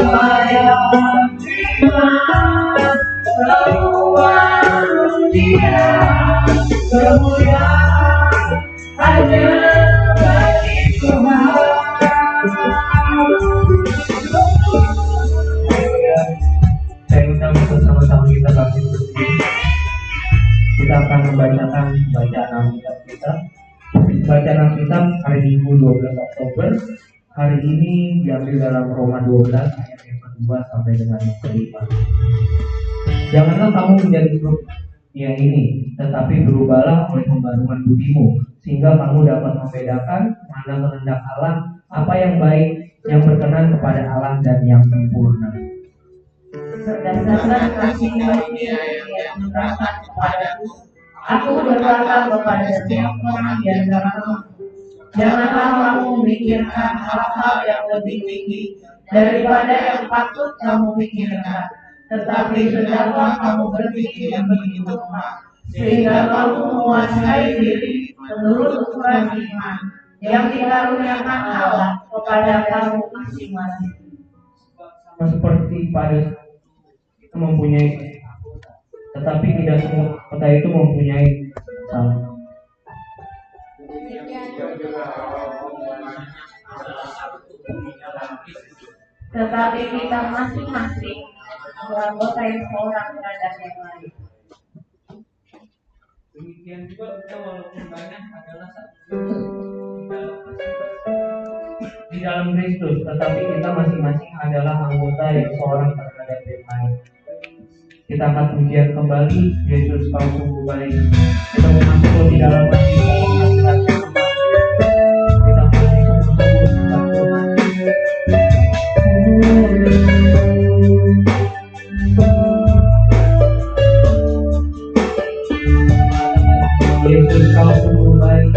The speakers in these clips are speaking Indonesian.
yang terima semua dunia, kemuliaan hanya bagi Tuhan. Saya undang untuk sama-sama kita bangkit berdiri. Kita akan membacakan bacaan Alkitab kita. Bacaan Alkitab hari Minggu 12 Oktober. Hari ini diambil dalam Roma 12 ayat yang kedua sampai dengan yang kelima. Janganlah kamu menjadi grup yang ini, tetapi berubahlah oleh pembaruan budimu, sehingga kamu dapat membedakan mana kehendak Allah, apa yang baik, yang berkenan kepada Allah dan yang sempurna. Berdasarkan kasih karunia yang berangkat kepadaku, aku berkata kepada setiap orang di antara kamu, janganlah kamu memikirkan hal-hal yang lebih tinggi daripada yang patut kamu pikirkan, tetapi hendaklah kamu berpikir yang begitu, sehingga kamu menguasai diri menurut ukuran iman yang dikaruniakan Allah kepada kamu masing-masing. Seperti pada kita mempunyai, tetapi tidak semua kota itu mempunyai sama. Tetapi kita masing-masing anggota yang seorang terhadap yang lain. Demikian juga kita walaupun banyak adalah satu di dalam Kristus, tetapi kita masing-masing adalah anggota yang seorang terhadap yang lain. Kita akan pujian kembali Yesus kau sungguh baik. Kita mau masuk di dalam hati kita Yesus kau sungguh baik. Yesus kau sungguh baik.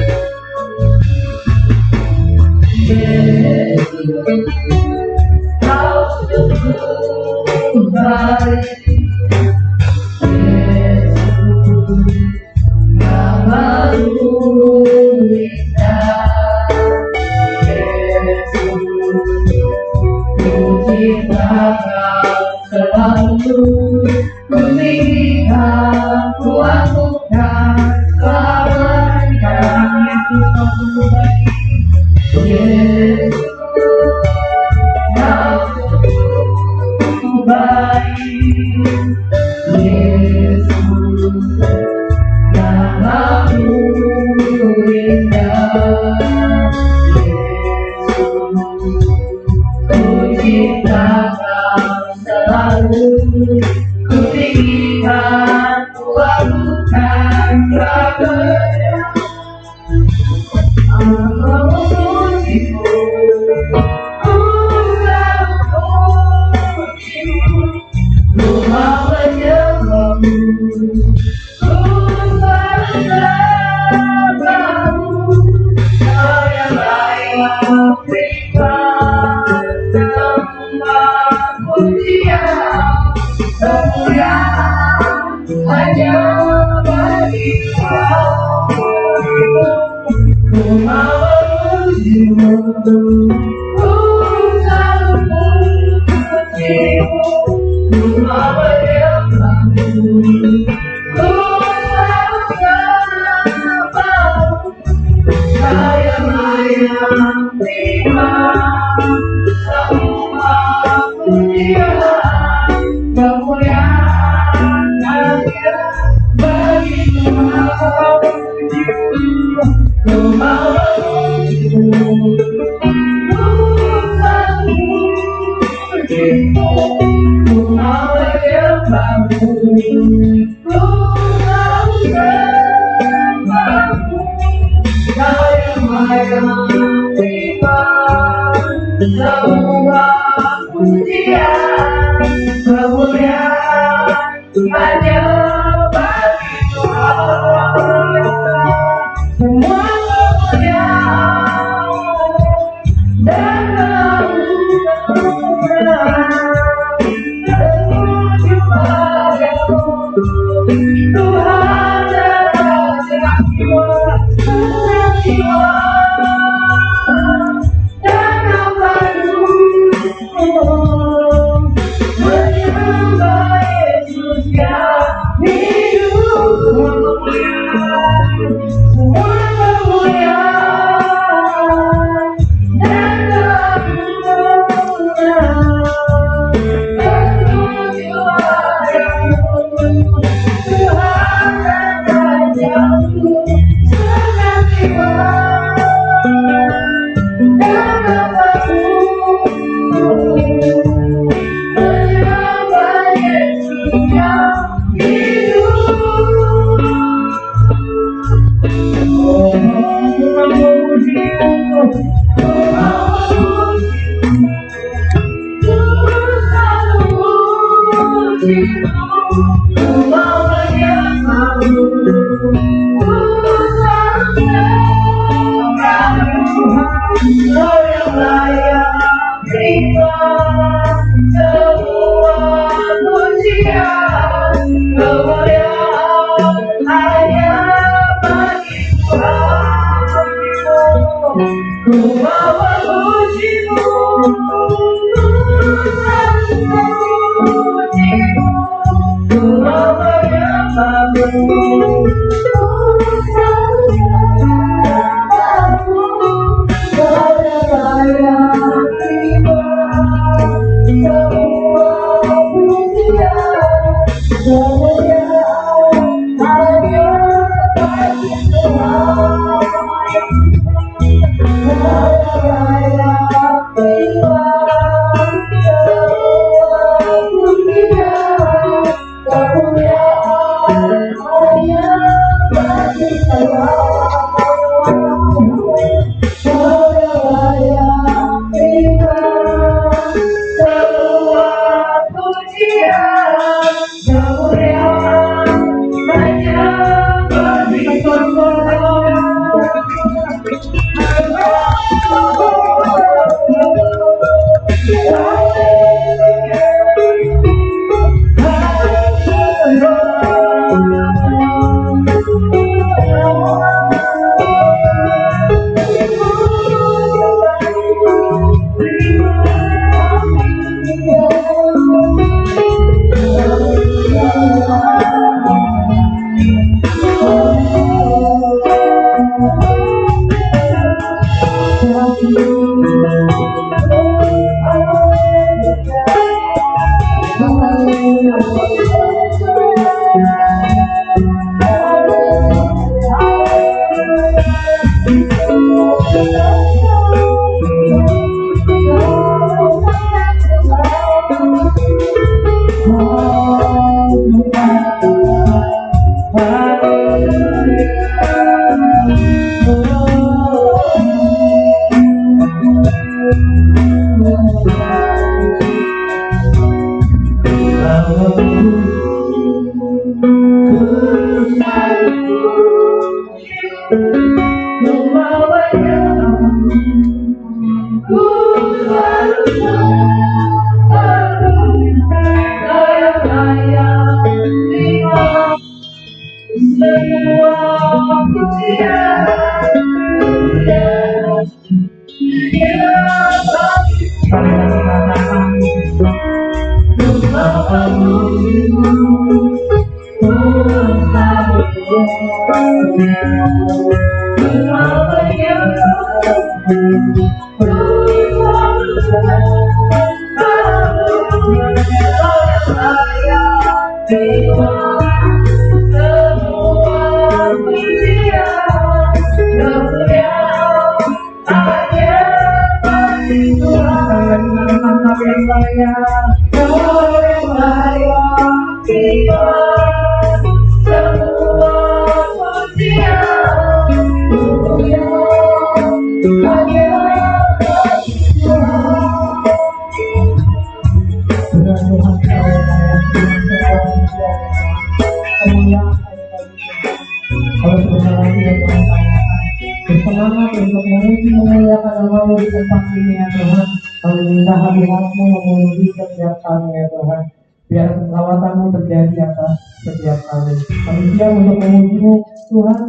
Bersemangat untuk memuji memuliakan nama-Mu di tempat ini ya Tuhan. Kami minta hadirat-Mu memenuhi setiap kami ya Tuhan. Biar keselawatan-Mu terjadi atas setiap kami. Kami siap untuk memuji-Mu Tuhan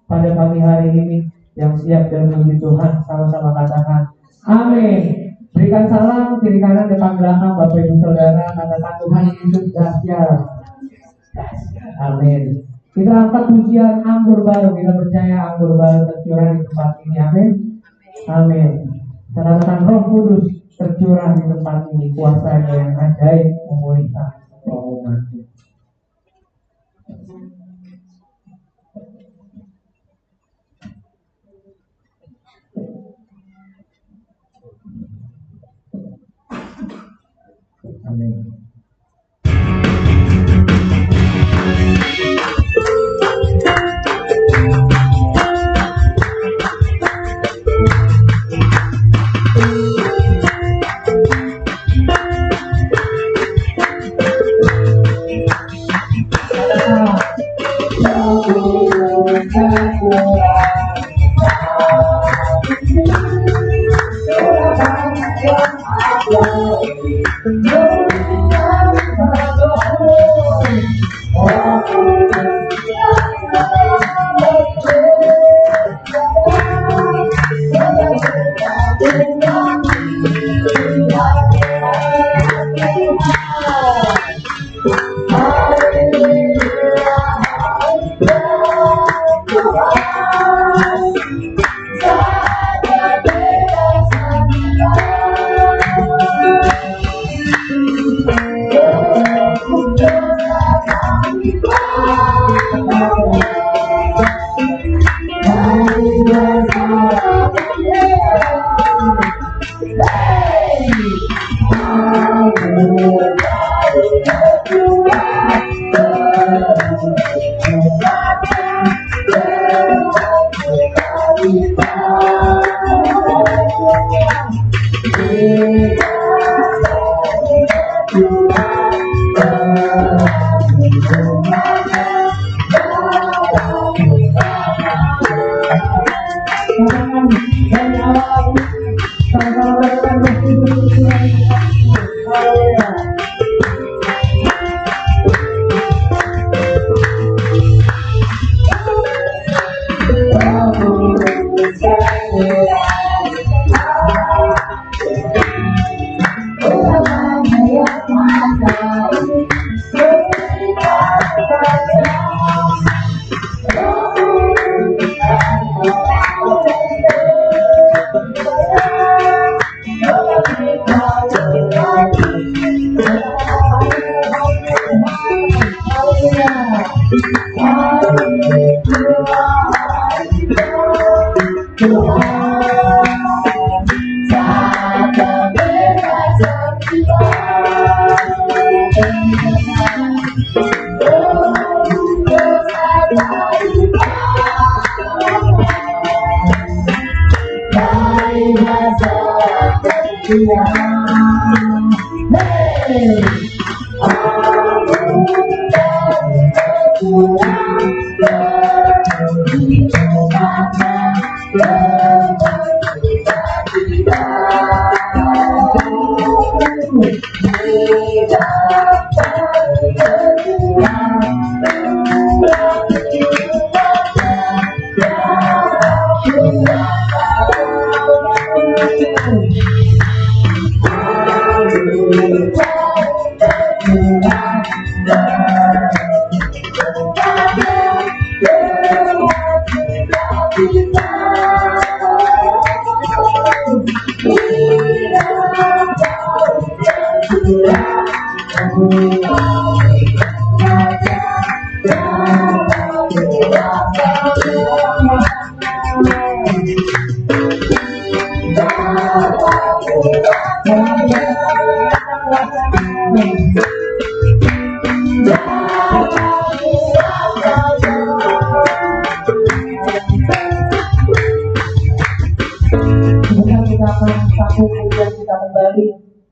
pada pagi hari ini. Yang siap dan memuji Tuhan sama-sama katakan amin. Berikan salam kiri kanan depan belakang Bapak Ibu Saudara. Katakan Tuhan Yesus dahsyat. Amin. Kita angkat pujian anggur baru. Kita percaya anggur baru tercurah di tempat ini. Amin. Amin. Katakan Roh Kudus tercurah di tempat ini. Kuasanya yang ajaib memulihkan umat-Mu. Amin.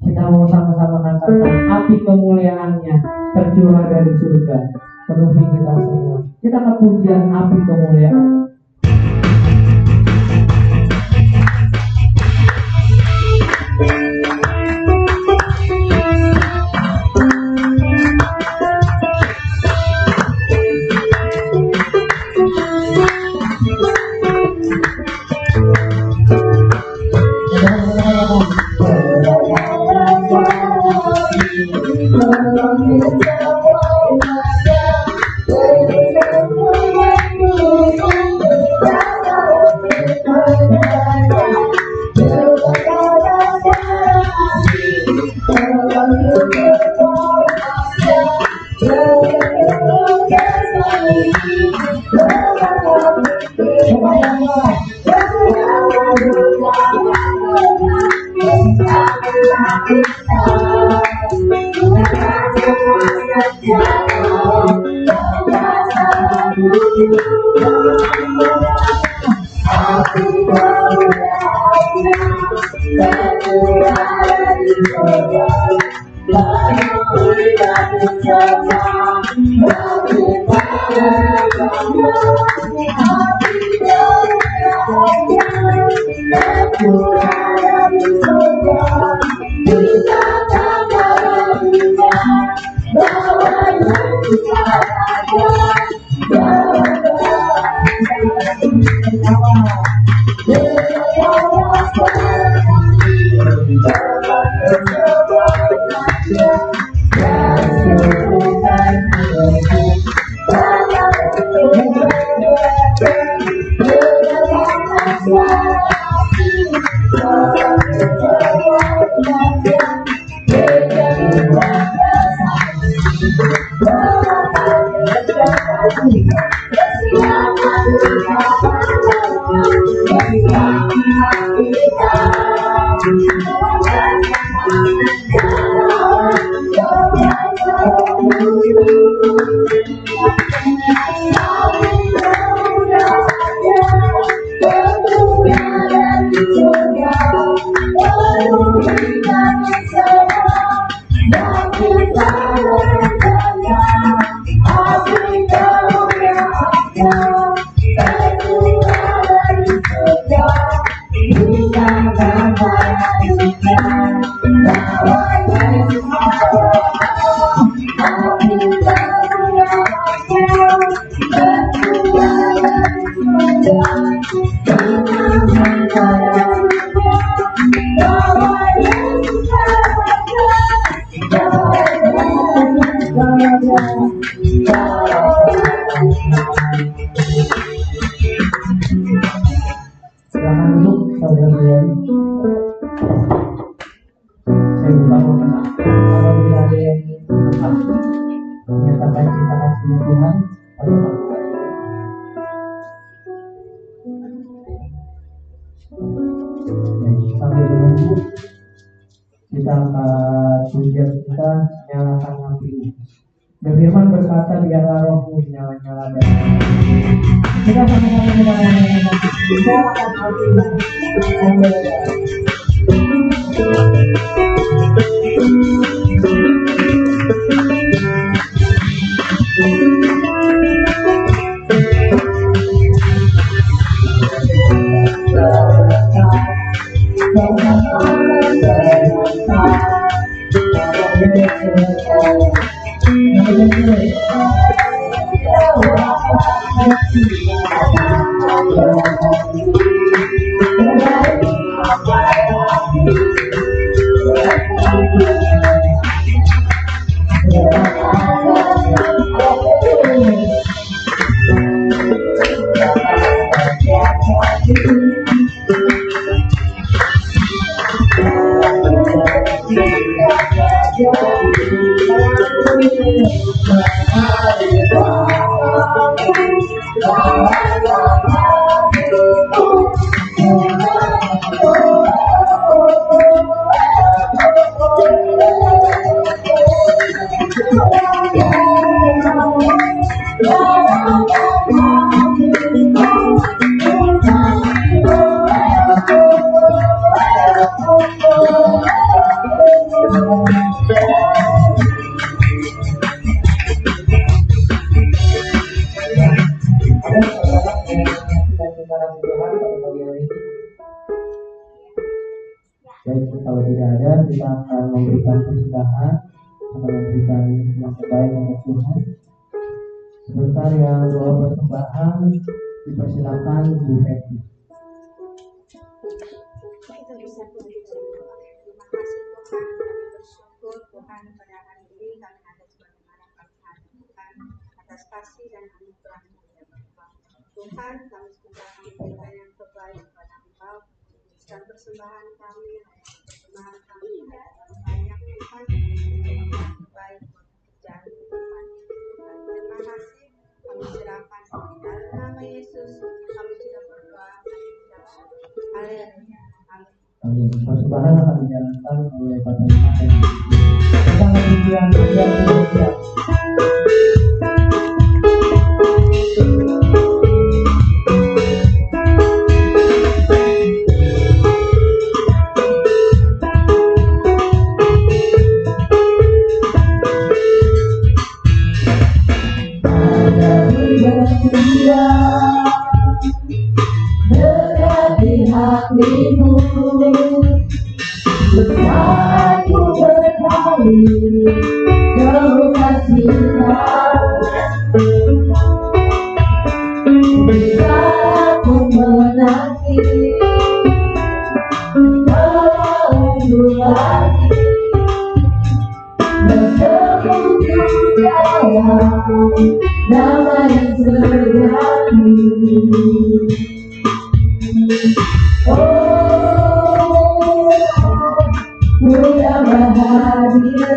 Kita mau sama-sama katakan api kemuliaannya tercurah dari surga penuhi kita semua. Kita akan pujian api kemuliaan. Lalu kita bersama Silakan duduk, saudara-saudari. Saya lupa mengenal. Apabila ada yang ingin menyatakan cinta kasihnya Tuhan, pada sambil menunggu, kita angkat pujian kita, nyalakan api. Dan firman berkata, biarlah rohmu nyala-nyala dan kita sama-sama nyalakan api. Baik, kalau tidak ada, kita akan memberikan persembahan atau memberikan yang terbaik untuk Tuhan. Sebentar yang doa persembahan, dipersilakan Bu Fethi. Kita bisa terima kasih Tuhan, kami bersyukur Tuhan pada hari ini kami ada sebagaimana kami hadirkan atas kasih dan anugerah-Mu ya Bapa. Tuhan, kami sebentar memberikan yang terbaik kepada Engkau. Dan persembahan kami, persembahan kami banyak Tuhan, yang terbaik buat pekerjaan Tuhan. Terima kasih, kami serahkan dalam nama Yesus, kami sudah berdoa dan mengucap haleluya. Amin. Persembahan akan dijalankan oleh Bapak Ibu. Kita akan berjuang siap. Dekati hatimu, aku berkali kau kasihnya. Bisa aku menanti kau lagi bertemu dalam nama yang terjadi. Mudah bahagia.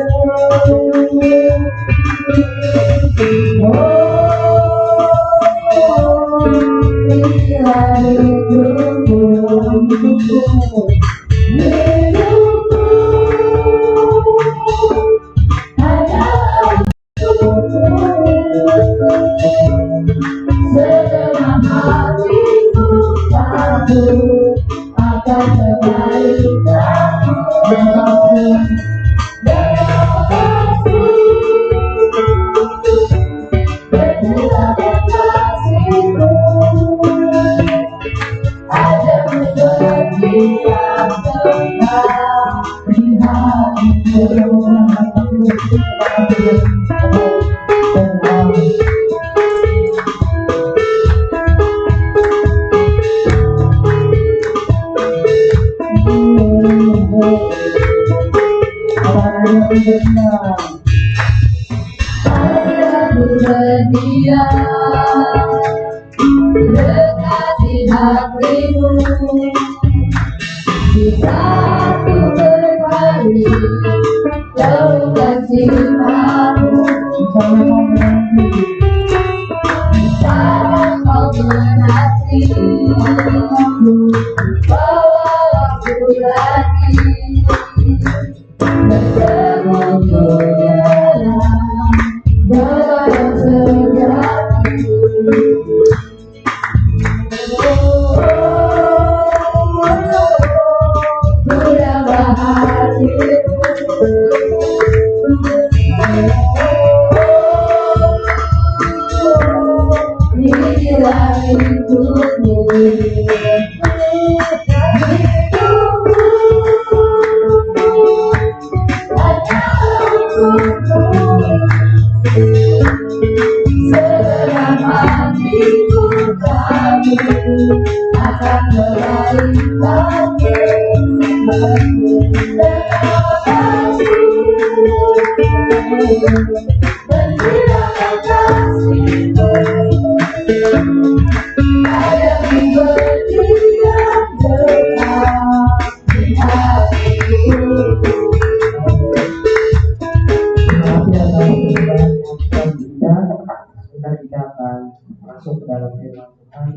Kita akan masuk ke dalam firman Tuhan.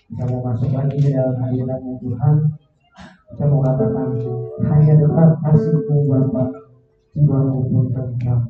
Kita mau masuk lagi ke dalam hadiratnya Tuhan. Kita mau katakan hanya dekat kasih-Mu Bapa, jiwaku pun tentram.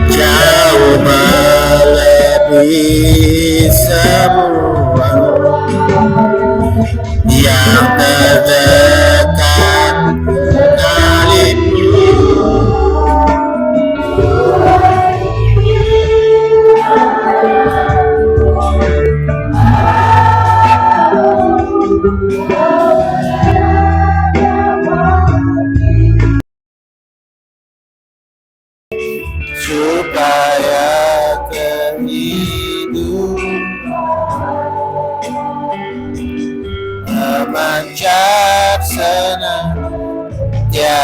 Jauh melebihi semua yang terdekat kalimu. Supaya kehidupan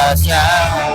rahasiamu.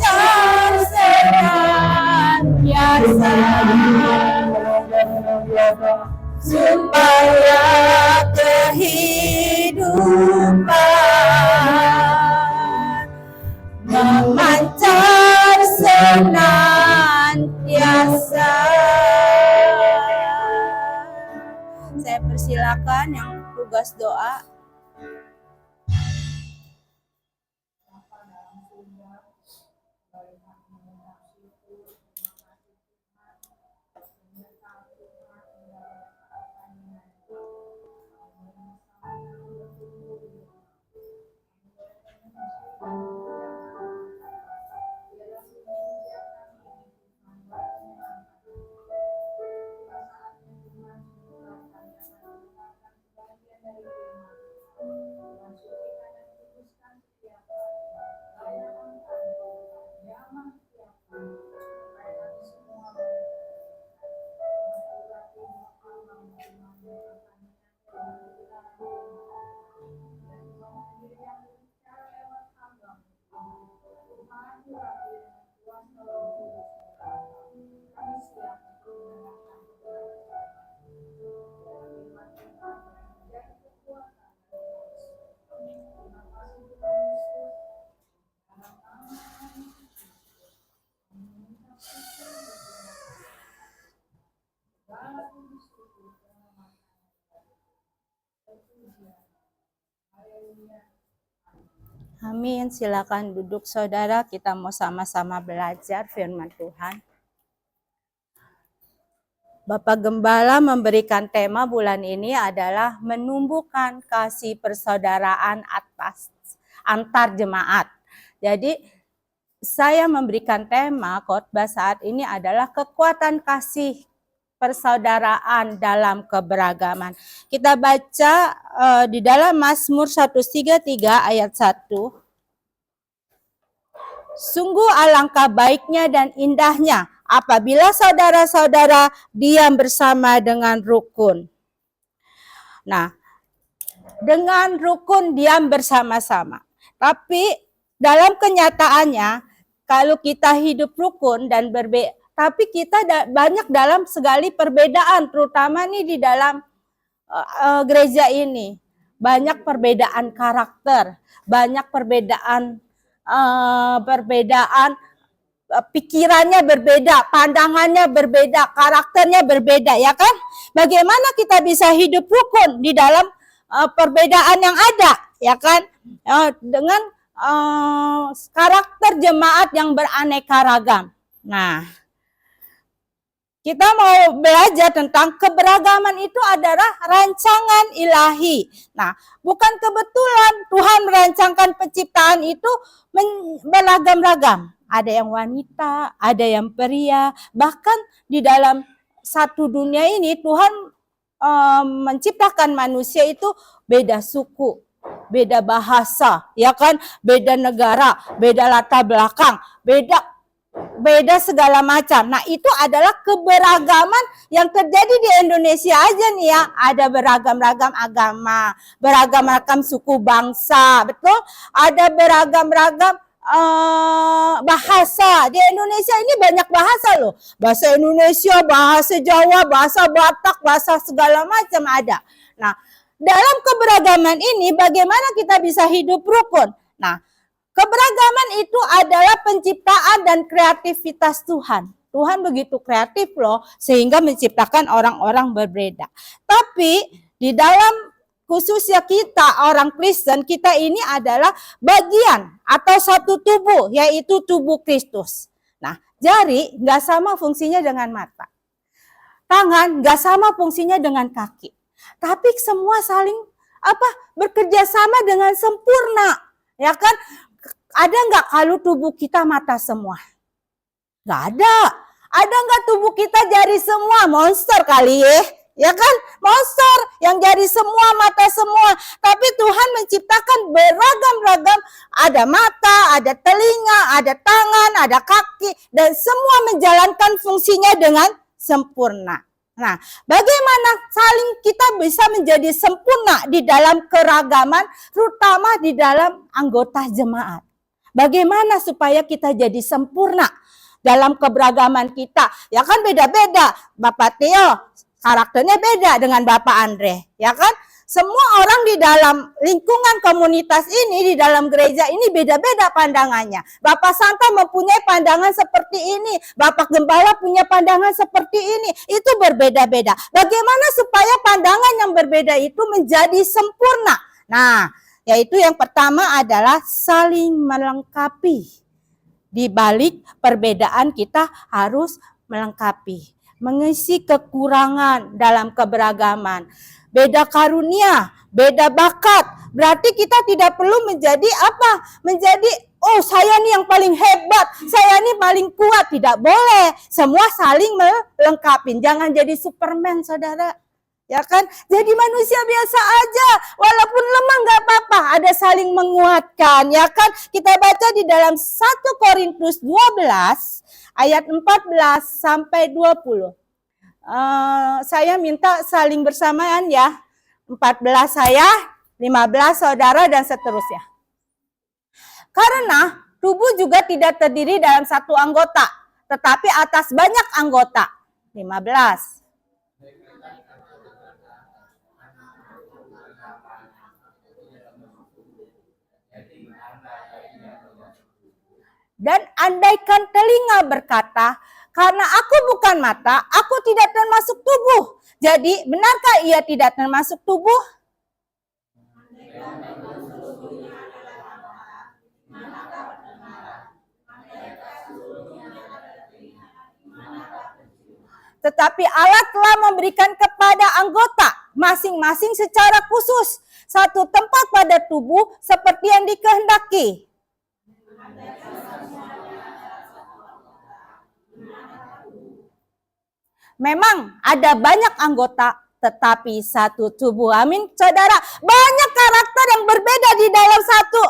Tuhan supaya kehidupan memancar senantiasa. Saya persilakan yang tugas doa. Amin. Silakan duduk saudara, kita mau sama-sama belajar firman Tuhan. Bapak Gembala memberikan tema bulan ini adalah menumbuhkan kasih persaudaraan antar jemaat. Jadi saya memberikan tema khotbah saat ini adalah kekuatan kasih persaudaraan dalam keberagaman. Kita baca di dalam Mazmur 133 ayat 1. Sungguh alangkah baiknya dan indahnya apabila saudara-saudara diam bersama dengan rukun. Nah, dengan rukun diam bersama-sama. Tapi dalam kenyataannya kalau kita hidup rukun dan berbeda, tapi kita banyak dalam segala perbedaan, terutama nih di dalam gereja ini. Banyak perbedaan karakter, banyak perbedaan pikirannya berbeda, pandangannya berbeda, karakternya berbeda, ya kan? Bagaimana kita bisa hidup rukun di dalam perbedaan yang ada, ya kan? Dengan karakter jemaat yang beraneka ragam. Nah, kita mau belajar tentang keberagaman itu adalah rancangan ilahi. Nah, bukan kebetulan Tuhan merancangkan penciptaan itu beragam-ragam. Ada yang wanita, ada yang pria. Bahkan di dalam satu dunia ini Tuhan menciptakan manusia itu beda suku, beda bahasa, ya kan? Beda negara, beda latar belakang, beda segala macam. Nah, itu adalah keberagaman yang terjadi di Indonesia aja nih ya. Ada beragam-ragam agama, beragam-ragam suku bangsa, betul? Ada beragam-ragam bahasa. Di Indonesia ini banyak bahasa loh. Bahasa Indonesia, bahasa Jawa, bahasa Batak, bahasa segala macam ada. Nah, dalam keberagaman ini bagaimana kita bisa hidup rukun? Nah, keberagaman itu adalah penciptaan dan kreativitas Tuhan. Tuhan begitu kreatif loh, sehingga menciptakan orang-orang berbeda. Tapi di dalam khususnya kita orang Kristen, kita ini adalah bagian atau satu tubuh, yaitu tubuh Kristus. Nah, jari nggak sama fungsinya dengan mata. Tangan nggak sama fungsinya dengan kaki. Tapi semua saling bekerja sama dengan sempurna. Ya kan? Ada nggak kalau tubuh kita mata semua? Nggak ada. Ada nggak tubuh kita jari semua? Monster kali ya. Ya kan? Monster yang jari semua, mata semua. Tapi Tuhan menciptakan beragam-ragam. Ada mata, ada telinga, ada tangan, ada kaki. Dan semua menjalankan fungsinya dengan sempurna. Nah, bagaimana saling kita bisa menjadi sempurna di dalam keragaman, terutama di dalam anggota jemaat. Bagaimana supaya kita jadi sempurna? dalam keberagaman kita. Ya kan beda-beda. Bapak Theo karakternya beda dengan Bapak Andre, ya kan? Semua orang di dalam lingkungan komunitas ini, di dalam gereja ini beda-beda pandangannya. Bapak Santa mempunyai pandangan seperti ini, Bapak Gembala punya pandangan seperti ini. Itu berbeda-beda. Bagaimana supaya pandangan yang berbeda itu menjadi sempurna? Nah, yaitu yang pertama adalah saling melengkapi. Di balik perbedaan kita harus melengkapi, mengisi kekurangan dalam keberagaman. Beda karunia, beda bakat. Berarti kita tidak perlu menjadi apa? Menjadi, oh saya nih yang paling hebat, saya nih paling kuat. Tidak boleh. Semua saling melengkapi. Jangan jadi Superman, saudara. Ya kan? Jadi manusia biasa aja. Walaupun lemah nggak apa-apa. Ada saling menguatkan. Ya kan? Kita baca di dalam 1 Korintus 12 ayat 14 sampai 20. Saya minta saling bersamaan ya. 14 saya, 15 saudara dan seterusnya. Karena tubuh juga tidak terdiri dalam satu anggota, tetapi atas banyak anggota. 15. Dan andaikan telinga berkata, karena aku bukan mata, aku tidak termasuk tubuh. Jadi, benarkah ia tidak termasuk tubuh? Tetapi Allah telah memberikan kepada anggota masing-masing secara khusus satu tempat pada tubuh seperti yang dikehendaki. Memang ada banyak anggota, tetapi satu tubuh. Amin, saudara. Banyak karakter yang berbeda di dalam satu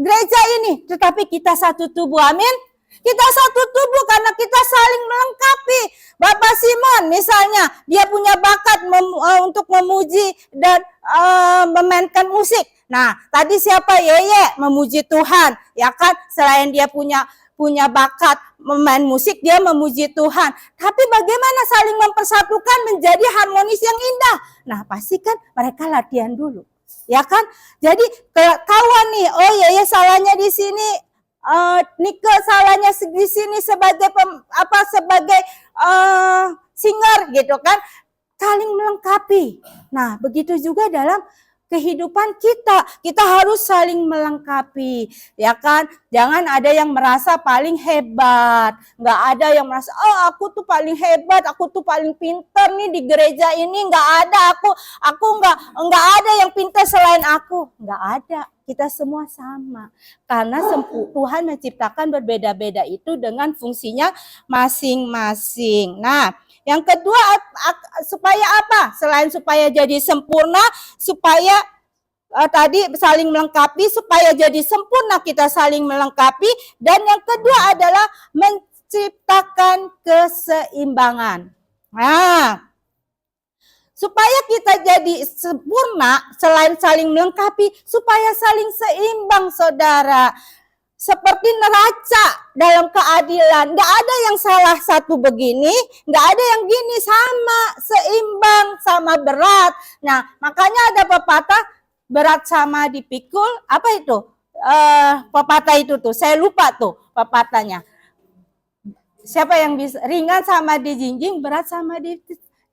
gereja ini, tetapi kita satu tubuh. Amin. Kita satu tubuh karena kita saling melengkapi. Bapak Simon misalnya, dia punya bakat untuk memuji dan memainkan musik. Nah, tadi siapa? Yeye memuji Tuhan, ya kan? Selain dia punya bakat memain musik, dia memuji Tuhan. Tapi bagaimana saling mempersatukan menjadi harmonis yang indah? Nah, pastikan mereka latihan dulu, ya kan? Jadi kawan nih, oh ya salahnya di sini, Nike salahnya di sini sebagai sebagai singer gitu kan? Saling melengkapi. Nah, begitu juga dalam kehidupan kita harus saling melengkapi, ya kan? Jangan ada yang merasa paling hebat, nggak ada yang merasa, oh aku tuh paling hebat, aku tuh paling pintar nih di gereja ini, nggak ada, aku nggak ada yang pintar selain aku, nggak ada. Kita semua sama, karena Tuhan menciptakan berbeda-beda itu dengan fungsinya masing-masing. Nah, yang kedua, supaya apa? Selain supaya jadi sempurna, supaya tadi saling melengkapi, supaya jadi sempurna kita saling melengkapi. Dan yang kedua adalah menciptakan keseimbangan. Nah, supaya kita jadi sempurna, selain saling melengkapi, supaya saling seimbang, saudara. Seperti neraca dalam keadilan, nggak ada yang salah satu begini, nggak ada yang gini, sama, seimbang, sama berat. Nah, makanya ada pepatah berat sama dipikul, apa itu? Pepatah itu tuh, saya lupa tuh pepatahnya. Siapa yang bisa? Ringan sama dijinjing, berat sama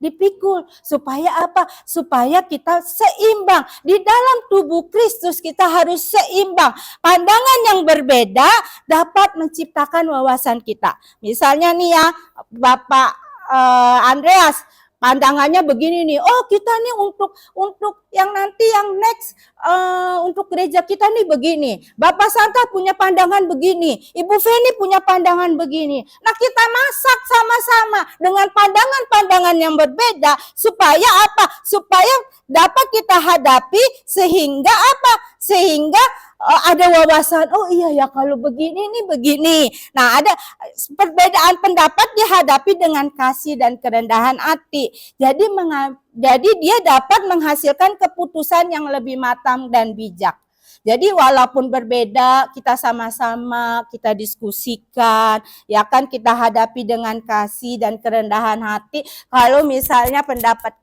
dipikul. Supaya apa? Supaya kita seimbang. Di dalam tubuh Kristus kita harus seimbang. Pandangan yang berbeda dapat menciptakan wawasan kita. Misalnya nih ya, Bapak Andreas, pandangannya begini nih, oh kita nih untuk yang nanti yang next untuk gereja kita nih begini. Bapak Santa punya pandangan begini, Ibu Feni punya pandangan begini. Nah, kita masak sama-sama dengan pandangan-pandangan yang berbeda supaya apa? Supaya dapat kita hadapi sehingga apa? Sehingga ada wawasan, oh iya ya kalau begini nih begini. Nah, ada perbedaan pendapat dihadapi dengan kasih dan kerendahan hati. Jadi dia dapat menghasilkan keputusan yang lebih matang dan bijak. Jadi walaupun berbeda, kita sama-sama kita diskusikan, ya kan, kita hadapi dengan kasih dan kerendahan hati. Kalau misalnya pendapat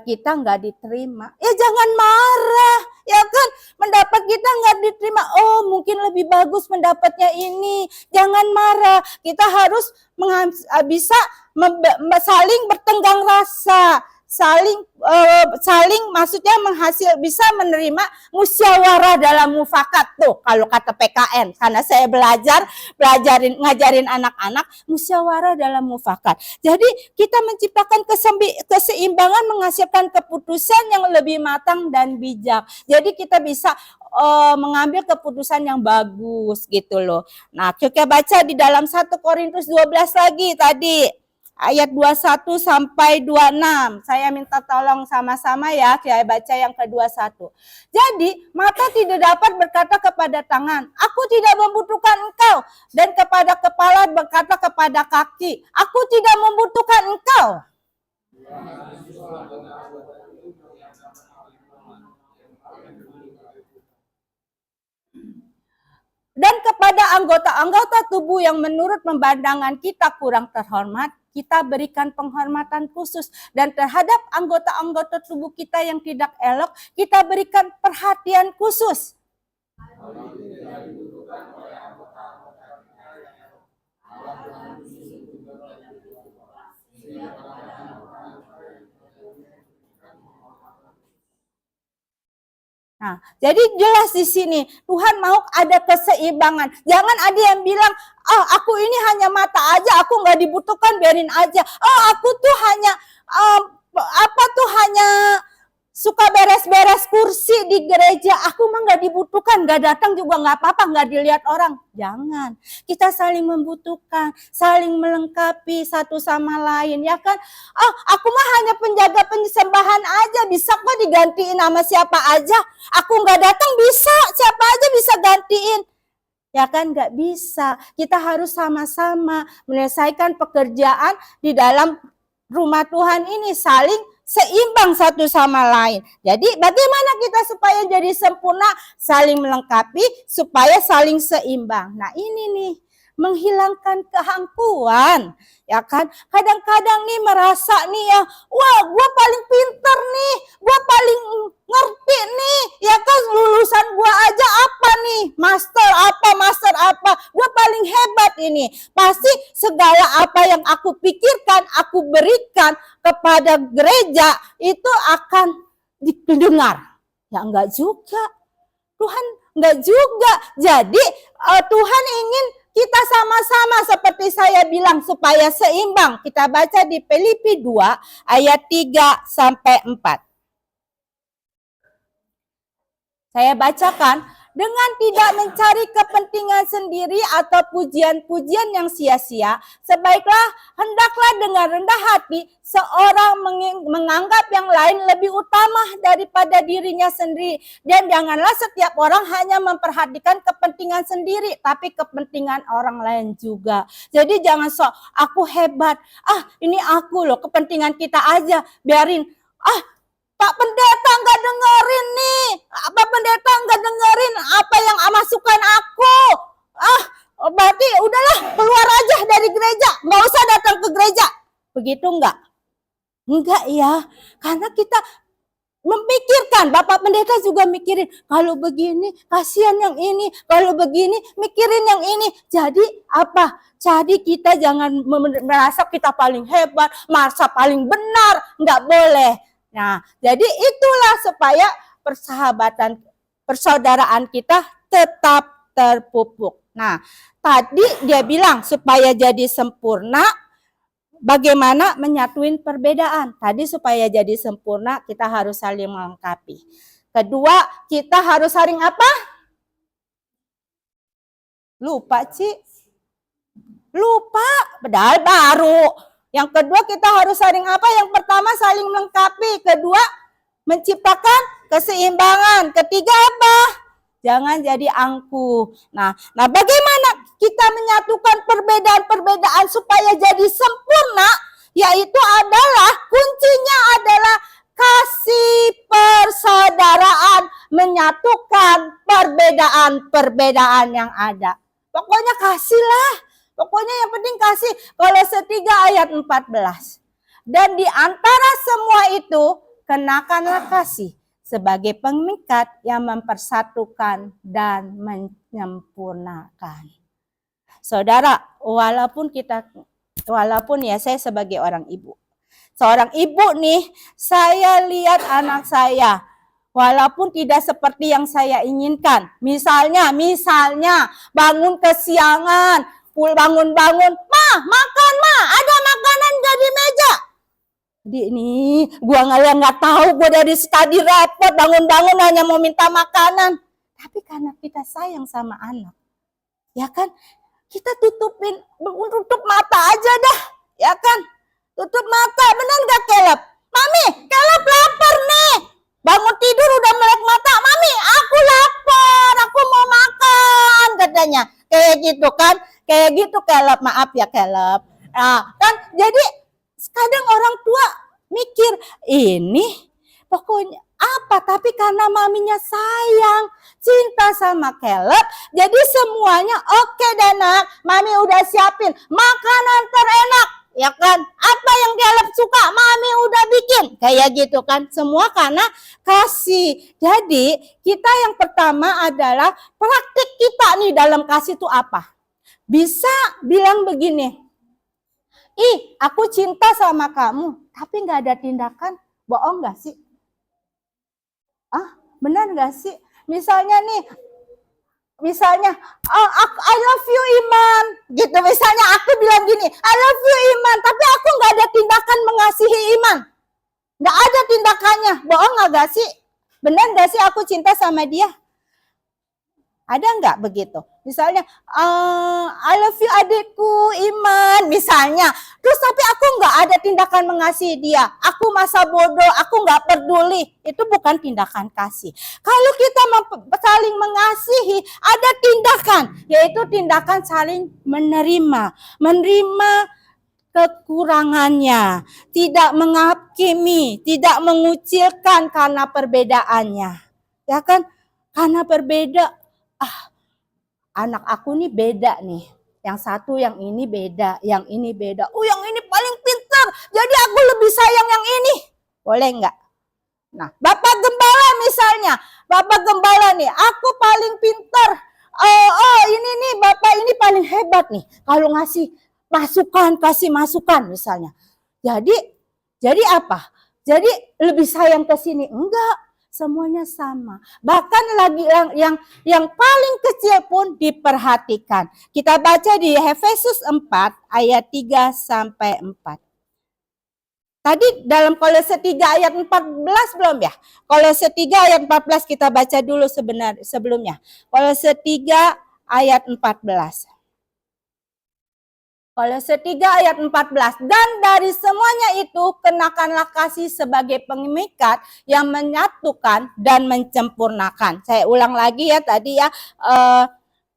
kita nggak diterima, ya jangan marah, ya kan? Pendapat kita nggak diterima, oh mungkin lebih bagus pendapatnya ini. Jangan marah, kita harus bisa saling bertenggang rasa, saling maksudnya bisa menerima musyawarah dalam mufakat tuh kalau kata PKN, karena saya ngajarin anak-anak musyawarah dalam mufakat. Jadi kita menciptakan keseimbangan, menghasilkan keputusan yang lebih matang dan bijak. Jadi kita bisa mengambil keputusan yang bagus gitu loh. Nah, kita baca di dalam 1 Korintus 12 lagi tadi. Ayat 21 sampai 26. Saya minta tolong sama-sama ya, saya baca yang ke-21. Jadi, mata tidak dapat berkata kepada tangan, aku tidak membutuhkan engkau. Dan kepada kepala berkata kepada kaki, aku tidak membutuhkan engkau. Dan kepada anggota-anggota tubuh yang menurut pemandangan kita kurang terhormat, kita berikan penghormatan khusus. Dan terhadap anggota-anggota tubuh kita yang tidak elok, kita berikan perhatian khusus. Nah, jadi jelas di sini Tuhan mau ada keseimbangan. Jangan ada yang bilang, oh aku ini hanya mata aja, aku nggak dibutuhkan, biarin aja. Oh aku tuh hanya hanya suka beres-beres kursi di gereja, aku mah nggak dibutuhkan, nggak datang juga nggak apa-apa, nggak dilihat orang. Jangan, kita saling membutuhkan, saling melengkapi satu sama lain, ya kan? Oh, aku mah hanya penjaga pensembahan aja, bisa kok digantiin sama siapa aja. Aku nggak datang bisa, siapa aja bisa gantiin. Ya kan, nggak bisa. Kita harus sama-sama menyelesaikan pekerjaan di dalam rumah Tuhan ini, saling seimbang satu sama lain. Jadi bagaimana kita supaya jadi sempurna? Saling melengkapi supaya saling seimbang. Nah ini nih, menghilangkan kehangkuan. Ya kan, kadang-kadang nih merasa nih ya, wah gue paling pinter nih, gue paling ngerti nih, ya kan, lulusan gue aja apa nih, master apa, gue paling hebat ini. Pasti segala apa yang aku pikirkan, aku berikan kepada gereja itu akan didengar. Ya enggak juga, Tuhan enggak juga. Jadi Tuhan ingin kita sama-sama seperti saya bilang supaya seimbang. Kita baca di Filipi 2 ayat 3 sampai 4. Saya bacakan, dengan tidak mencari kepentingan sendiri atau pujian-pujian yang sia-sia, sebaiklah hendaklah dengan rendah hati seorang menganggap yang lain lebih utama daripada dirinya sendiri. Dan janganlah setiap orang hanya memperhatikan kepentingan sendiri, tapi kepentingan orang lain juga. Jadi jangan sok, aku hebat, ini aku loh, kepentingan kita aja, biarin. Pak Pendeta nggak dengerin nih, Pak Pendeta nggak dengerin apa yang masukan aku. Berarti udahlah, keluar aja dari gereja, nggak usah datang ke gereja. Begitu nggak? Enggak ya, karena kita memikirkan, Bapak Pendeta juga mikirin, kalau begini kasihan yang ini, kalau begini mikirin yang ini. Jadi apa? Jadi kita jangan merasa kita paling hebat, merasa paling benar, nggak boleh. Nah, jadi itulah supaya persahabatan, persaudaraan kita tetap terpupuk. Nah, tadi dia bilang supaya jadi sempurna, bagaimana menyatuin perbedaan. Tadi supaya jadi sempurna, kita harus saling melengkapi. Kedua, kita harus saling apa? Lupa, Ci. Lupa, padahal baru. Yang kedua kita harus saling apa? Yang pertama saling melengkapi. Kedua menciptakan keseimbangan. Ketiga apa? Jangan jadi angkuh. Nah bagaimana kita menyatukan perbedaan-perbedaan supaya jadi sempurna? Yaitu adalah kuncinya adalah kasih persaudaraan menyatukan perbedaan-perbedaan yang ada. Pokoknya kasihlah. Pokoknya yang penting kasih. Kolose 3 ayat 14. Dan di antara semua itu, kenakanlah kasih sebagai pengikat yang mempersatukan dan menyempurnakan. Saudara, walaupun ya saya sebagai orang ibu. Seorang ibu nih, saya lihat anak saya walaupun tidak seperti yang saya inginkan. Misalnya bangun kesiangan, bangun-bangun, "Ma, makan, Ma, ada makanan gak di meja?" Ini gua nggak tahu, gua dari tadi repot bangun-bangun hanya mau minta makanan. Tapi karena kita sayang sama anak, ya kan, kita tutup mata aja dah, ya kan, tutup mata. Benar nggak Caleb? "Mami, Caleb lapar nih." Bangun tidur udah melek mata, "Mami, aku lapar, aku mau makan," katanya. Kayak gitu kan, kayak gitu Caleb. Maaf ya Caleb. Nah, kan jadi kadang orang tua mikir, ini pokoknya apa, tapi karena maminya sayang, cinta sama Caleb, jadi semuanya oke deh nak, mami udah siapin makanan terenak, ya kan, apa yang Caleb suka mami udah bikin, kayak gitu kan, semua karena kasih. Jadi kita yang pertama adalah praktik kita nih dalam kasih itu apa? Bisa bilang begini, "Ih, aku cinta sama kamu," tapi nggak ada tindakan, bohong nggak sih? Benar nggak sih? Misalnya, "I love you Iman," gitu. Misalnya aku bilang gini, "I love you Iman," tapi aku nggak ada tindakan mengasihi Iman, nggak ada tindakannya, bohong nggak sih? Benar nggak sih aku cinta sama dia? Ada nggak begitu? Misalnya, "I love you adikku Iman," misalnya. Terus tapi aku nggak ada tindakan mengasihi dia. Aku masa bodoh, aku nggak peduli. Itu bukan tindakan kasih. Kalau kita saling mengasihi, ada tindakan. Yaitu tindakan saling menerima. Menerima kekurangannya. Tidak menghakimi, tidak mengucilkan karena perbedaannya. Ya kan? Karena berbeda. Anak aku nih beda nih. Yang satu yang ini beda, yang ini beda. Yang ini paling pintar, jadi aku lebih sayang yang ini. Boleh nggak? Nah, Bapak Gembala misalnya. Bapak Gembala nih, aku paling pintar. Ini nih, Bapak ini paling hebat nih. Kalau ngasih masukan, kasih masukan misalnya. Jadi apa? Jadi lebih sayang ke sini? Enggak. Semuanya sama. Bahkan lagi yang paling kecil pun diperhatikan. Kita baca di Efesus 4 ayat 3 sampai 4. Tadi dalam Kolose 3 ayat 14 belum ya? Kolose 3 ayat 14 kita baca dulu sebelumnya. Kolose 3 ayat 14. Kolose 3 ayat 14. Dan dari semuanya itu kenakanlah kasih sebagai pengikat yang menyatukan dan menyempurnakan. Saya ulang lagi ya tadi ya.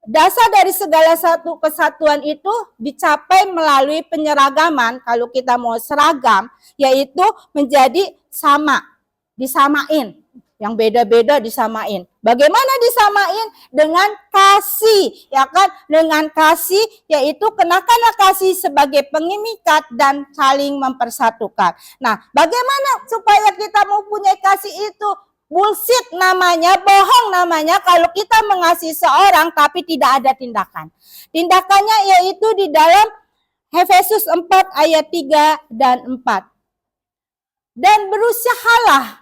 Dasar dari segala satu kesatuan itu dicapai melalui penyeragaman. Kalau kita mau seragam, yaitu menjadi sama, disamain. Yang beda-beda disamain. Bagaimana disamain? Dengan kasih, ya kan? Dengan kasih, yaitu kenakanlah kasih sebagai pengikat dan saling mempersatukan. Nah, bagaimana supaya kita mempunyai kasih itu? Bullshit namanya, bohong namanya kalau kita mengasihi seorang tapi tidak ada tindakan. Tindakannya yaitu di dalam Efesus 4 ayat 3 dan 4. Dan berusahalah,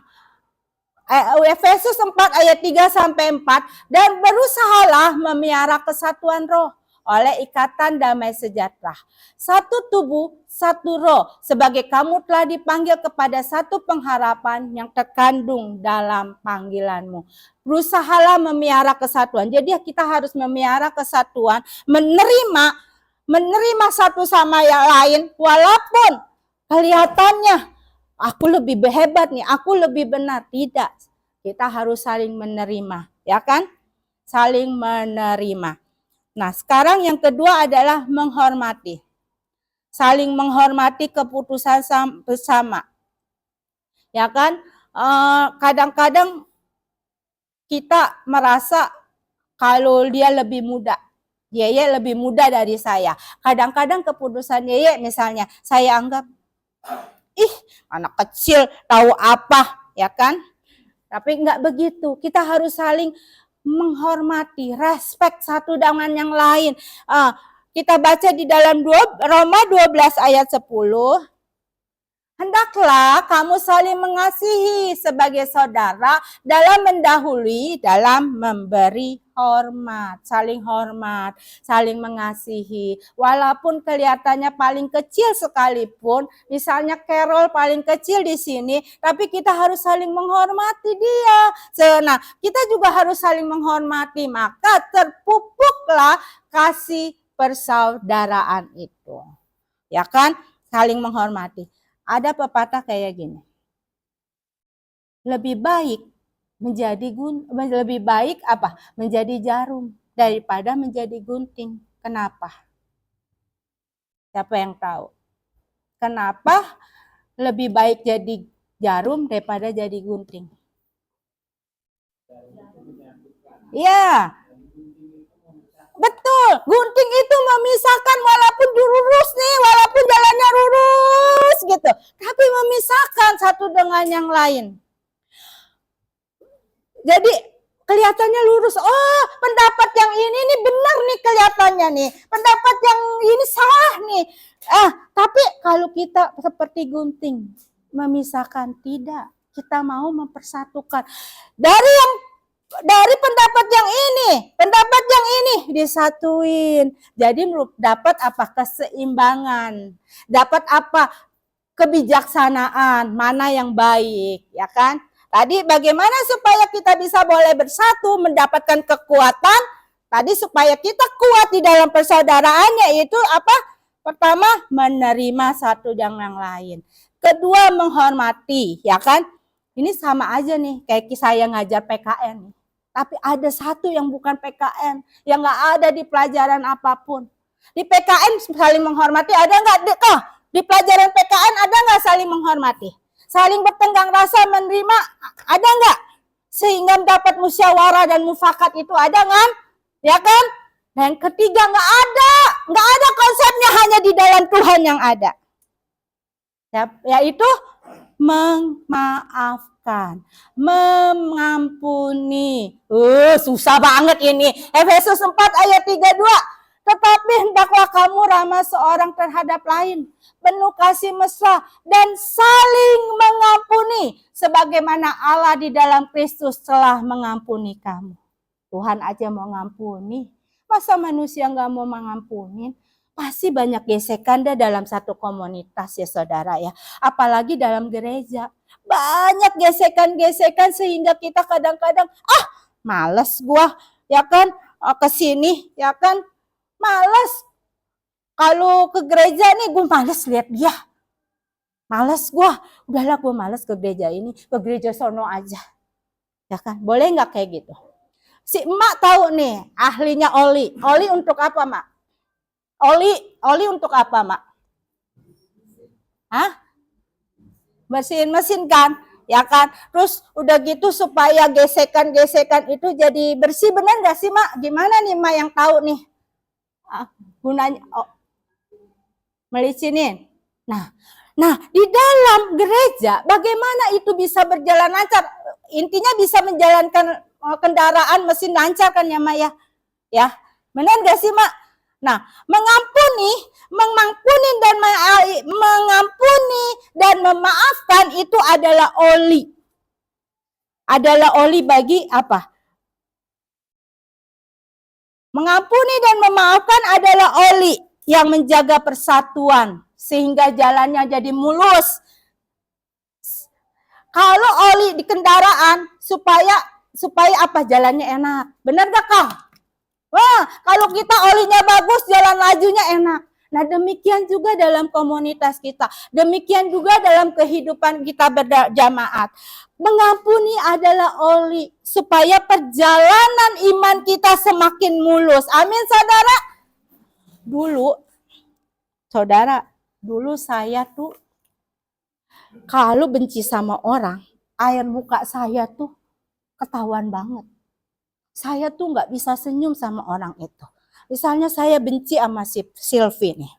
Efesus 4 ayat 3 sampai 4, dan berusahalah memelihara kesatuan roh oleh ikatan damai sejahtera. Satu tubuh, satu roh, sebagai kamu telah dipanggil kepada satu pengharapan yang terkandung dalam panggilanmu. Berusahalah memelihara kesatuan. Jadi kita harus memelihara kesatuan, menerima satu sama yang lain, walaupun kelihatannya aku lebih hebat nih, aku lebih benar. Tidak. Kita harus saling menerima, ya kan? Saling menerima. Nah, sekarang yang kedua adalah menghormati. Saling menghormati keputusan bersama. Ya kan? Kadang-kadang kita merasa kalau dia lebih muda. Yeye lebih muda dari saya. Kadang-kadang keputusan Yeye misalnya saya anggap, ih anak kecil tahu apa, ya kan? Tapi enggak begitu. Kita harus saling menghormati, respect satu dengan yang lain. Kita baca di dalam Roma 12 ayat 10. Hendaklah kamu saling mengasihi sebagai saudara dalam mendahului, dalam memberi hormat, saling mengasihi. Walaupun kelihatannya paling kecil sekalipun, misalnya Carol paling kecil di sini, tapi kita harus saling menghormati dia. Nah, kita juga harus saling menghormati, maka terpupuklah kasih persaudaraan itu. Ya kan? Saling menghormati. Ada pepatah kayak gini. Lebih baik menjadi jarum daripada menjadi gunting. Kenapa? Siapa yang tahu? Kenapa lebih baik jadi jarum daripada jadi gunting? Iya. Betul, gunting itu memisahkan walaupun lurus nih, walaupun jalannya lurus gitu. Tapi memisahkan satu dengan yang lain. Jadi kelihatannya lurus. Oh, pendapat yang ini nih benar nih kelihatannya nih. Pendapat yang ini salah nih. Tapi kalau kita seperti gunting, memisahkan tidak. Kita mau mempersatukan. Dari pendapat yang ini disatuin. Jadi dapat apa? Keseimbangan. Dapat apa? Kebijaksanaan. Mana yang baik, ya kan? Tadi bagaimana supaya kita bisa boleh bersatu, mendapatkan kekuatan? Tadi supaya kita kuat di dalam persaudaraannya itu apa? Pertama, menerima satu dengan yang lain. Kedua, menghormati, ya kan? Ini sama aja nih, kayak saya ngajar PKN nih. Tapi ada satu yang bukan PKN, yang nggak ada di pelajaran apapun. Di PKN saling menghormati, ada nggak? Di pelajaran PKN ada nggak saling menghormati? Saling bertenggang rasa menerima, ada nggak? Sehingga dapat musyawarah dan mufakat itu ada kan? Ya kan? Dan ketiga nggak ada konsepnya, hanya di dalam Tuhan yang ada. Yaitu memaafkan, mengampuni. Susah banget ini. Efesus 4 ayat 32. Tetapi hendaklah kamu ramah seorang terhadap lain, penuh kasih mesra dan saling mengampuni sebagaimana Allah di dalam Kristus telah mengampuni kamu. Tuhan aja mau ngampuni, masa manusia nggak mau mengampuni? Pasti banyak gesekan dalam satu komunitas ya saudara ya. Apalagi dalam gereja. Banyak gesekan-gesekan sehingga kita kadang-kadang males gua ya kan kesini ya kan. Males. Kalau ke gereja nih gua males lihat dia. Males gua. Udahlah gua males ke gereja ini. Ke gereja sono aja. Ya kan? Boleh nggak kayak gitu? Si emak tahu nih ahlinya oli. Oli untuk apa, Mak? Oli untuk apa, Mak? Bersihin mesin kan? Ya kan? Terus udah gitu supaya gesekan-gesekan itu jadi bersih, benar nggak sih, Mak? Gimana nih, Mak yang tahu nih? Gunanya melicinin. Nah, di dalam gereja bagaimana itu bisa berjalan lancar? Intinya bisa menjalankan kendaraan mesin lancar kan ya, Mak ya? Ya, benar nggak sih, Mak? Nah, mengampuni dan memaafkan itu adalah oli. Adalah oli bagi apa? Mengampuni dan memaafkan adalah oli yang menjaga persatuan sehingga jalannya jadi mulus. Kalau oli di kendaraan supaya apa? Jalannya enak. Benar gak, Kang? Wah, kalau kita olinya bagus, jalan lajunya enak. Nah, demikian juga dalam komunitas kita. Demikian juga dalam kehidupan kita berjamaat. Mengampuni adalah oli supaya perjalanan iman kita semakin mulus. Amin, saudara. Dulu saya tuh kalau benci sama orang, air muka saya tuh ketahuan banget. saya tuh nggak bisa senyum sama orang itu. Misalnya saya benci sama si Sylvie nih.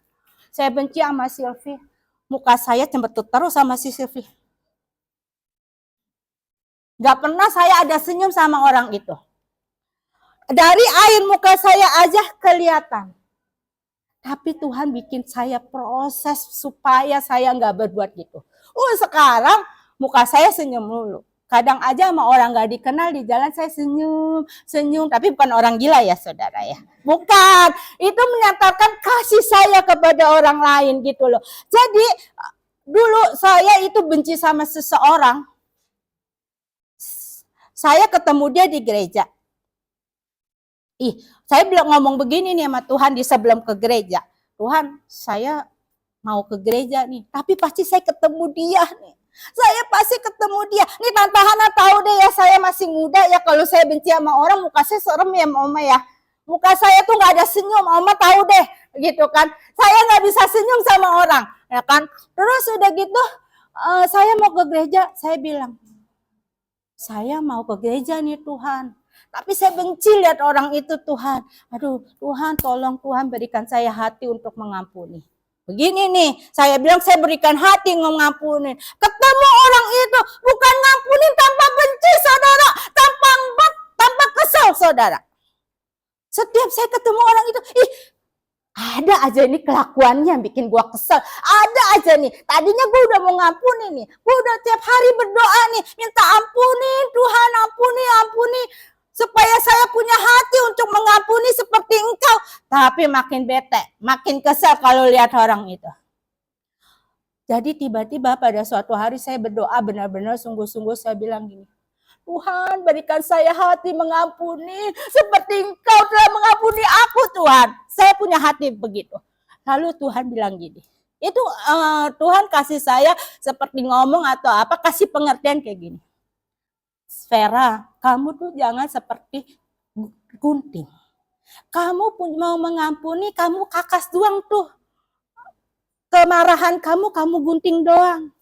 Saya benci sama Sylvie. Muka saya cembetut terus sama si Sylvie. Gak pernah saya ada senyum sama orang itu. Dari air muka saya aja kelihatan. Tapi Tuhan bikin saya proses supaya saya nggak berbuat gitu. Sekarang muka saya senyum dulu. Kadang aja sama orang nggak dikenal di jalan saya senyum. Tapi bukan orang gila ya saudara ya. Bukan. Itu menyatakan kasih saya kepada orang lain gitu loh. Jadi dulu saya itu benci sama seseorang. Saya ketemu dia di gereja. Saya bilang ngomong begini nih sama Tuhan di sebelum ke gereja. Tuhan, saya mau ke gereja nih, tapi pasti saya ketemu dia nih. Saya pasti ketemu dia. Nih Tante Hana tahu deh ya, saya masih muda ya, kalau saya benci sama orang muka saya serem ya Oma ya. Muka saya tuh nggak ada senyum, Oma tahu deh gitu kan. Saya nggak bisa senyum sama orang, ya kan. Terus udah gitu, saya mau ke gereja, saya bilang, saya mau ke gereja nih Tuhan. Tapi saya benci lihat orang itu Tuhan. Aduh Tuhan tolong Tuhan berikan saya hati untuk mengampuni. Begini nih, saya bilang saya berikan hati mengampuni. Ketemu orang itu bukan ngampunin tanpa benci saudara. Tanpa kesel saudara. Setiap saya ketemu orang itu, ada aja ini kelakuannya yang bikin gua kesel. Ada aja nih. Tadinya gua udah mau ngampuni nih. Gua udah tiap hari berdoa nih. Minta ampuni Tuhan, ampuni. Supaya saya punya hati untuk mengampuni seperti Engkau. Tapi makin bete, makin kesel kalau lihat orang itu. Jadi tiba-tiba pada suatu hari saya berdoa benar-benar sungguh-sungguh saya bilang gini. Tuhan berikan saya hati mengampuni seperti Engkau telah mengampuni aku Tuhan. Saya punya hati begitu. Lalu Tuhan bilang gini. Itu Tuhan kasih saya seperti ngomong atau apa, kasih pengertian kayak gini. Vera, kamu tuh jangan seperti gunting. Kamu pun mau mengampuni, kamu kakas doang tuh. Kemarahan kamu gunting doang.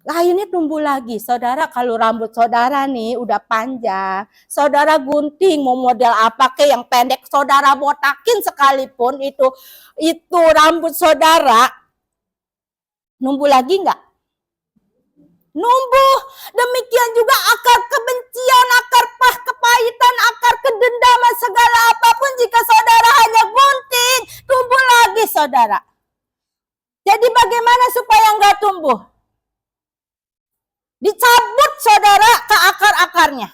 Akhirnya tumbuh lagi. Saudara, kalau rambut saudara nih udah panjang, saudara gunting mau model apa ke yang pendek, saudara botakin sekalipun itu rambut saudara, numbuh lagi enggak? Numbuh. Demikian juga akar kebencian, akar kepahitan, akar kedendaman, segala apapun jika saudara hanya gunting, tumbuh lagi saudara. Jadi bagaimana supaya enggak tumbuh? Dicabut saudara ke akar-akarnya.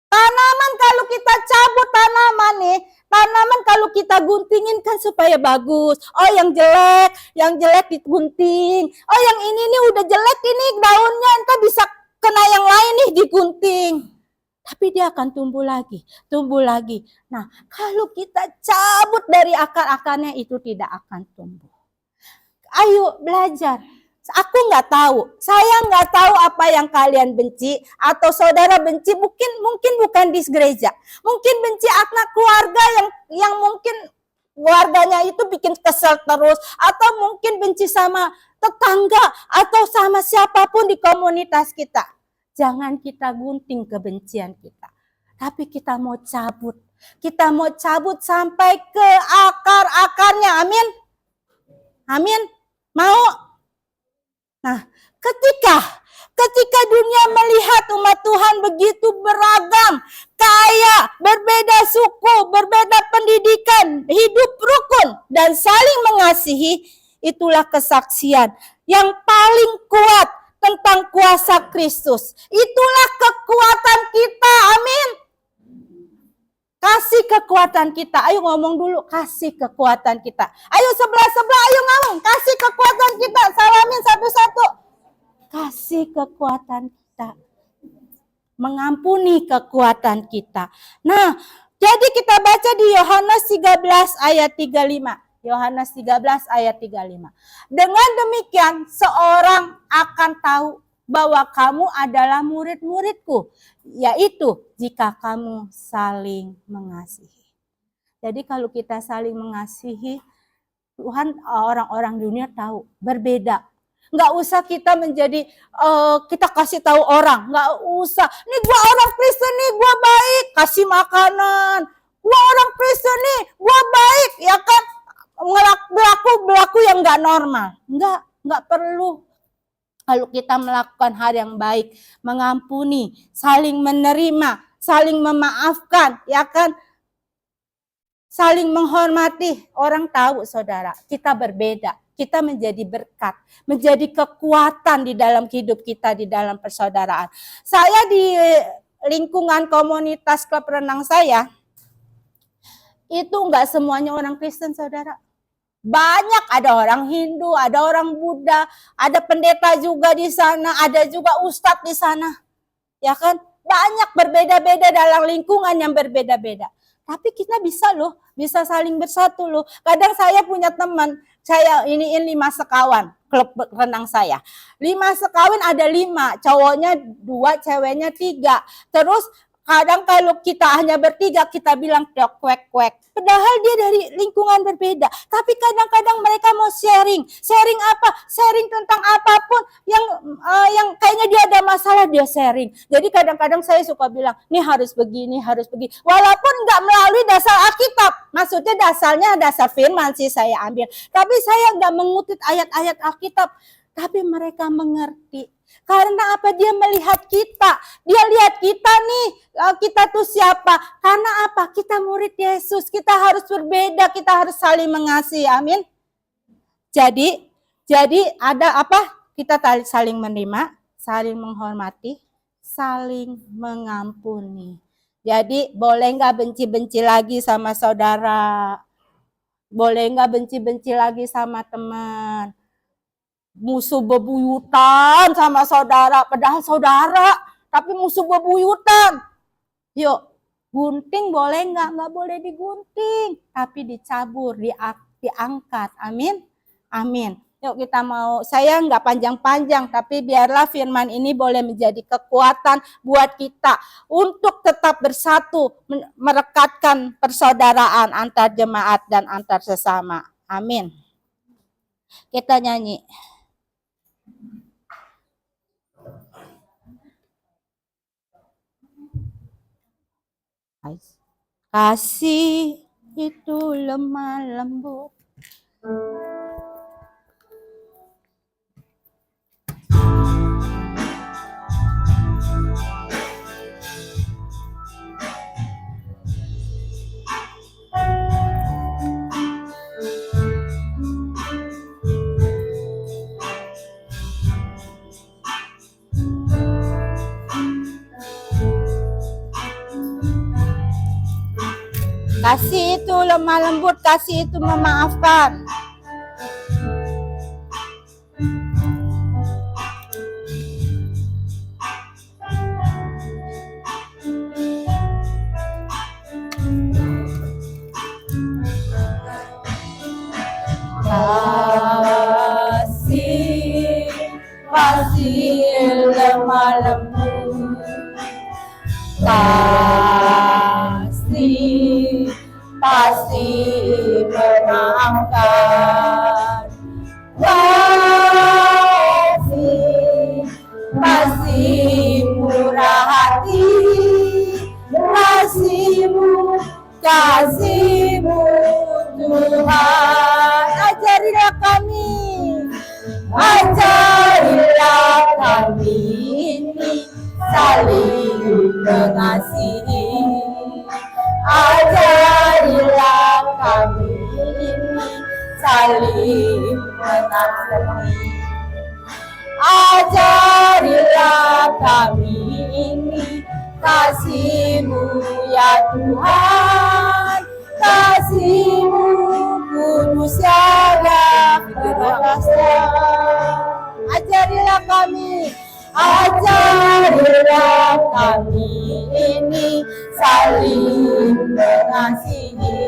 Tanaman kalau kita cabut tanaman nih, tanaman kalau kita guntingin kan supaya bagus. Oh yang jelek digunting. Oh yang ini nih udah jelek ini daunnya, entar bisa kena yang lain nih digunting. Tapi dia akan tumbuh lagi. Nah kalau kita cabut dari akar-akarnya itu tidak akan tumbuh. Ayo belajar. Aku nggak tahu, saya nggak tahu apa yang kalian benci atau saudara benci, mungkin bukan di gereja, mungkin benci anak keluarga yang mungkin keluarganya itu bikin kesel terus, atau mungkin benci sama tetangga atau sama siapapun di komunitas kita. Jangan kita gunting kebencian kita, tapi kita mau cabut sampai ke akar-akarnya. Amin. Mau? Nah, ketika dunia melihat umat Tuhan begitu beragam, kaya, berbeda suku, berbeda pendidikan, hidup rukun dan saling mengasihi, itulah kesaksian yang paling kuat tentang kuasa Kristus. Itulah kekuatan kita. Amin. Kasih kekuatan kita. Ayo ngomong dulu, kasih kekuatan kita. Ayo sebelah, ayo ngomong, kasih kekuatan kita. Salamin satu-satu. Kasih kekuatan kita. Mengampuni kekuatan kita. Nah, jadi kita baca di Yohanes 13 ayat 35. Yohanes 13 ayat 35. Dengan demikian, seorang akan tahu bahwa kamu adalah murid-muridku, yaitu jika kamu saling mengasihi. Jadi kalau kita saling mengasihi, Tuhan orang-orang dunia tahu berbeda. Nggak usah kita menjadi, kita kasih tahu orang. Nggak usah. Nih gua orang Kristen nih, gua baik. Kasih makanan. Gua orang Kristen nih, gua baik. Ya kan? Berlaku yang nggak normal. Nggak perlu. Kalau kita melakukan hal yang baik, mengampuni, saling menerima, saling memaafkan, ya kan? Saling menghormati. Orang tahu saudara, kita berbeda. Kita menjadi berkat, menjadi kekuatan di dalam hidup kita, di dalam persaudaraan. Saya di lingkungan komunitas klub renang saya, itu enggak semuanya orang Kristen, saudara. Banyak, ada orang Hindu, ada orang Buddha, ada pendeta juga di sana, ada juga ustadz di sana. Ya kan? Banyak berbeda-beda dalam lingkungan yang berbeda-beda. Tapi kita bisa loh, bisa saling bersatu loh. Kadang saya punya teman, saya iniin 5 sekawan, klub renang saya. 5 sekawan ada 5, cowoknya 2, ceweknya 3. Terus kadang kalau kita hanya bertiga, kita bilang kwek-kwek. Padahal dia dari lingkungan berbeda. Tapi kadang-kadang mereka mau sharing. Sharing apa? Sharing tentang apapun yang kayaknya dia ada masalah, dia sharing. Jadi kadang-kadang saya suka bilang, nih harus begini, harus begini. Walaupun nggak melalui dasar Alkitab. Maksudnya dasarnya dasar firman sih saya ambil. Tapi saya nggak mengutip ayat-ayat Alkitab. Tapi mereka mengerti. Karena apa? Dia melihat kita. Dia lihat kita nih. Kita tuh siapa? Karena apa? Kita murid Yesus. Kita harus berbeda. Kita harus saling mengasihi. Amin. Jadi ada apa? Kita saling menerima, saling menghormati, saling mengampuni. Jadi boleh nggak benci-benci lagi sama saudara? Boleh nggak benci-benci lagi sama teman? Musuh bebuyutan sama saudara, padahal saudara, tapi musuh bebuyutan. Yuk, gunting boleh nggak? Nggak boleh digunting, tapi dicabur, diangkat. Amin, amin. Yuk kita mau, saya nggak panjang-panjang, tapi biarlah firman ini boleh menjadi kekuatan buat kita untuk tetap bersatu, merekatkan persaudaraan antar jemaat dan antar sesama. Amin. Kita nyanyi. Kasih itu lemah lembut. Kasih itu lemah lembut, kasih itu memaafkan. Kasih lemah lembut, pasti memaafkan. Kasih murah hati, kasihmu Tuhan. Ajarilah kami ini saling mengasihi. Ajarilah kami ini saling mengasihi. Ajarilah kami ini kasih-Mu ya Tuhan, kasih-Mu kudus ya berkuasa. Ajarilah kami ini saling mengasihi.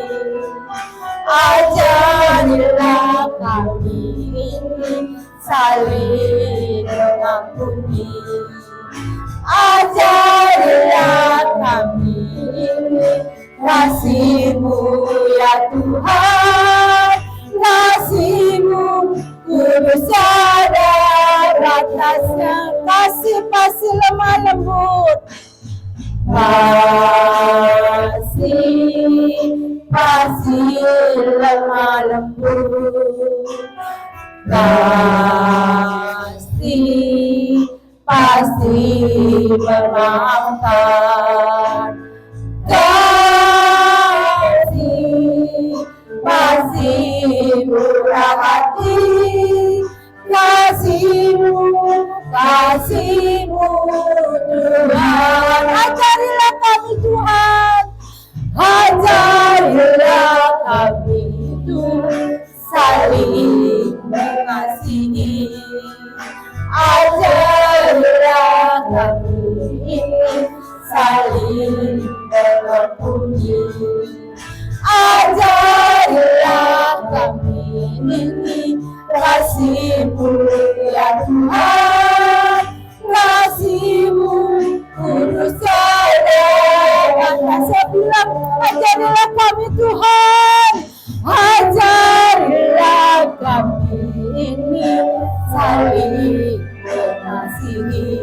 Ajarilah kami ini saling mengampuni. Ajarilah kami ini kasih-Mu ya Tuhan, kasih-Mu kudus ada batasnya. Kasih pasti lemah lembut. Kasih lemah lembut. Pasti memaafkan. Kasih murah hati. Kasihmu Tuhan. Ajarilah kami Tuhan. Ajarilah kami itu saling mengasihi. Ajarilah kami ini saling mengampuni. Ajarilah kami ini kasih-Mu ya Tuhan, kasih-Mu kudus ada. Saya bilang, ajarilah kami Tuhan, ajarilah kami ini saling mengasihi.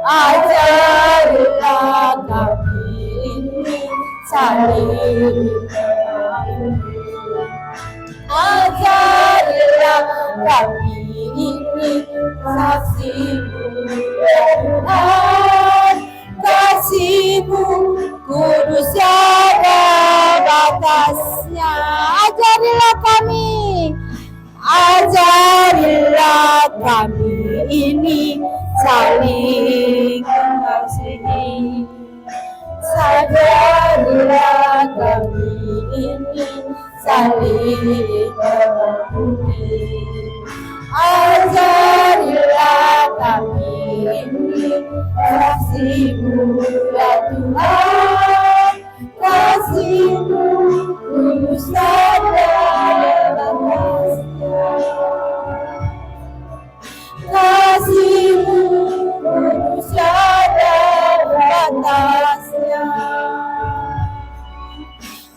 Ajarilah kami ini saling mengampuni. Ajarilah kami ini kasih-Mu ya Tuhan, kasih-Mu kudus ada batasnya. Ajarilah kami ini saling mengasihi. Ajarilah kami ini saling mengampuni. Ajarilah kami ini kasih-Mu ya Tuhan, kasih-Mu kudus ada batasnya. Kasih-Mu kudus ada batasnya.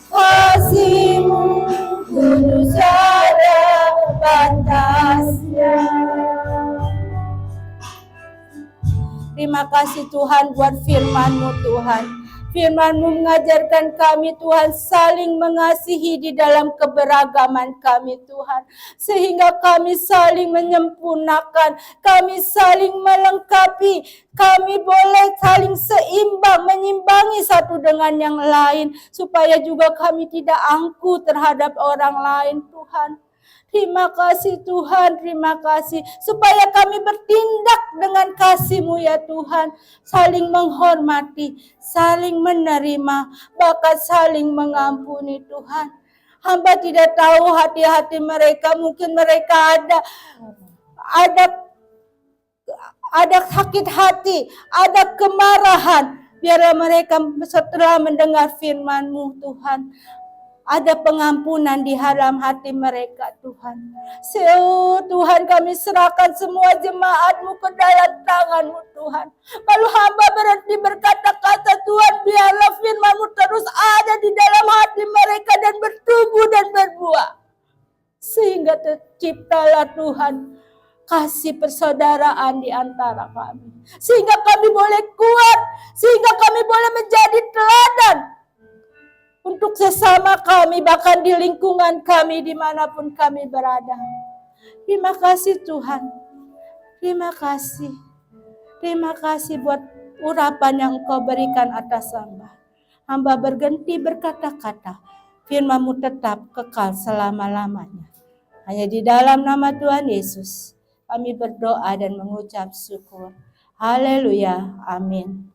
Kasih-Mu kudus ada batasnya. Terima kasih Tuhan buat firman-Mu Tuhan. Firman-Mu mengajarkan kami Tuhan saling mengasihi di dalam keberagaman kami Tuhan. Sehingga kami saling menyempurnakan, kami saling melengkapi, kami boleh saling seimbang, menyimbangi satu dengan yang lain. Supaya juga kami tidak angkuh terhadap orang lain Tuhan. Terima kasih Tuhan, terima kasih. Supaya kami bertindak dengan kasih-Mu ya Tuhan. Saling menghormati, saling menerima, bahkan saling mengampuni Tuhan. Hamba tidak tahu hati-hati mereka, mungkin mereka ada sakit hati, ada kemarahan. Biarlah mereka setelah mendengar firman-Mu Tuhan, ada pengampunan di dalam hati mereka Tuhan. Tuhan kami serahkan semua jemaat-Mu ke dalam tangan-Mu Tuhan. Kalau hamba berhenti berkata-kata Tuhan, biarlah firman-Mu terus ada di dalam hati mereka dan bertumbuh dan berbuah. Sehingga terciptalah Tuhan kasih persaudaraan di antara kami. Sehingga kami boleh kuat, sehingga kami boleh menjadi teladan untuk sesama kami, bahkan di lingkungan kami, dimanapun kami berada. Terima kasih Tuhan. Terima kasih. Terima kasih buat urapan yang Engkau berikan atas hamba. Hamba berhenti berkata-kata. Firman-Mu tetap kekal selama-lamanya. Hanya di dalam nama Tuhan Yesus kami berdoa dan mengucap syukur. Haleluya. Amin.